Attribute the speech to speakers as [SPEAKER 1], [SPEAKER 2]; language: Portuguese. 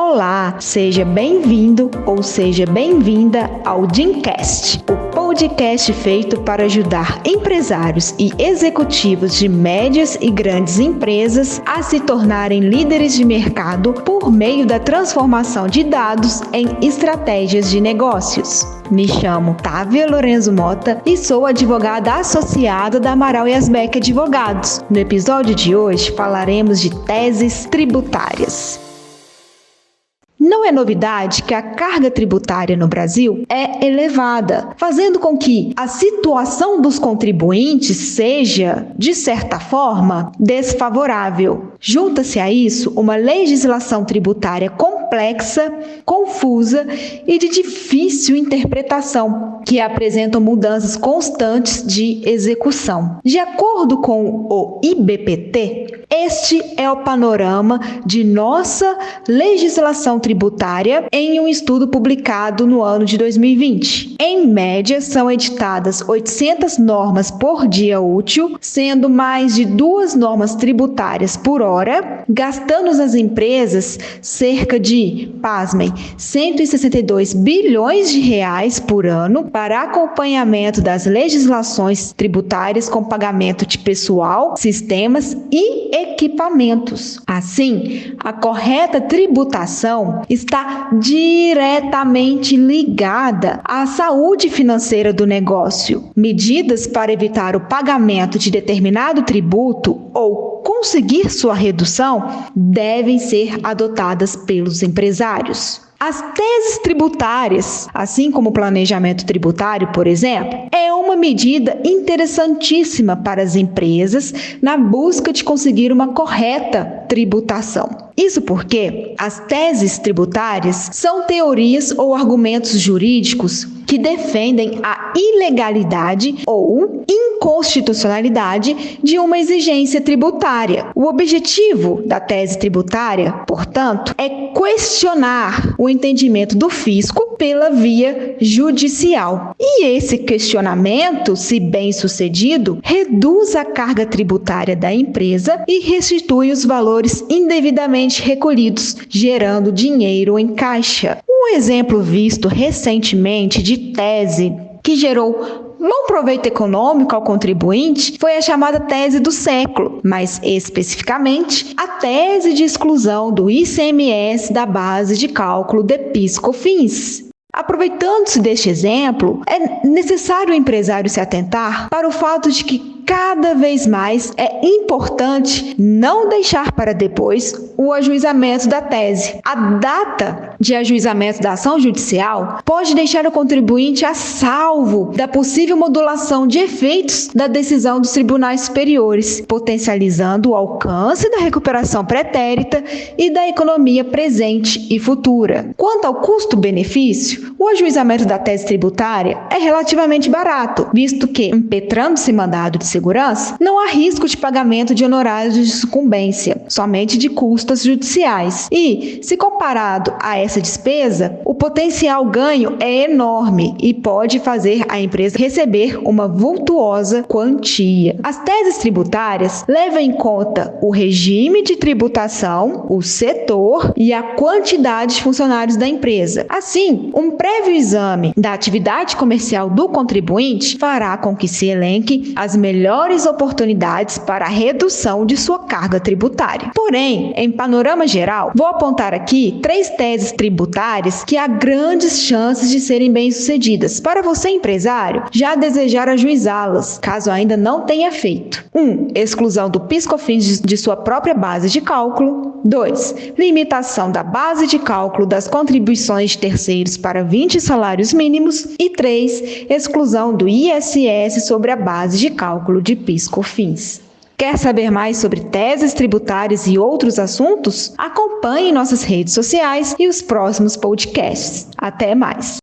[SPEAKER 1] Olá, seja bem-vindo ou seja bem-vinda ao Dincast, o podcast feito para ajudar empresários e executivos de médias e grandes empresas a se tornarem líderes de mercado por meio da transformação de dados em estratégias de negócios. Me chamo Távia Lorenzo Mota e sou advogada associada da Amaral e Asbeck Advogados. No episódio de hoje falaremos de teses tributárias. Não é novidade que a carga tributária no Brasil é elevada, fazendo com que a situação dos contribuintes seja, de certa forma, desfavorável. Junta-se a isso uma legislação tributária complexa, confusa e de difícil interpretação, que apresentam mudanças constantes de execução. De acordo com o IBPT, este é o panorama de nossa legislação tributária em um estudo publicado no ano de 2020. Em média, são editadas 800 normas por dia útil, sendo mais de 2 normas tributárias por hora, gastando as empresas cerca de, pasmem, 162 bilhões de reais por ano para acompanhamento das legislações tributárias com pagamento de pessoal, sistemas e equipamentos. Assim, a correta tributação está diretamente ligada à saúde financeira do negócio. Medidas para evitar o pagamento de determinado tributo ou conseguir sua redução devem ser adotadas pelos empresários. As teses tributárias, assim como o planejamento tributário, por exemplo, é uma medida interessantíssima para as empresas na busca de conseguir uma correta tributação. Isso porque as teses tributárias são teorias ou argumentos jurídicos que defendem a ilegalidade ou inconstitucionalidade de uma exigência tributária. O objetivo da tese tributária, portanto, é questionar o entendimento do fisco pela via judicial. E esse questionamento, se bem sucedido, reduz a carga tributária da empresa e restitui os valores indevidamente recolhidos, gerando dinheiro em caixa. Um exemplo visto recentemente de tese que gerou bom proveito econômico ao contribuinte foi a chamada tese do século, mais especificamente a tese de exclusão do ICMS da base de cálculo de PIS/COFINS. Aproveitando-se deste exemplo, é necessário o empresário se atentar para o fato de que cada vez mais é importante não deixar para depois o ajuizamento da tese. A data de ajuizamento da ação judicial pode deixar o contribuinte a salvo da possível modulação de efeitos da decisão dos tribunais superiores, potencializando o alcance da recuperação pretérita e da economia presente e futura. Quanto ao custo-benefício, o ajuizamento da tese tributária é relativamente barato, visto que, impetrando-se mandado de segurança, não há risco de pagamento de honorários de sucumbência, somente de custas judiciais. E, se comparado a essa despesa, o potencial ganho é enorme e pode fazer a empresa receber uma vultuosa quantia. As teses tributárias levam em conta o regime de tributação, o setor e a quantidade de funcionários da empresa. Assim, um prévio exame da atividade comercial do contribuinte fará com que se elenque as melhores oportunidades para a redução de sua carga tributária. Porém, em panorama geral, vou apontar aqui 3 teses tributárias que há grandes chances de serem bem-sucedidas para você, empresário, já desejar ajuizá-las, caso ainda não tenha feito. 1. Exclusão do PIS/COFINS de sua própria base de cálculo. 2. Limitação da base de cálculo das contribuições de terceiros para 20 salários mínimos. E 3. Exclusão do ISS sobre a base de cálculo de PIS/COFINS. Quer saber mais sobre teses tributárias e outros assuntos? Acompanhe nossas redes sociais e os próximos podcasts. Até mais!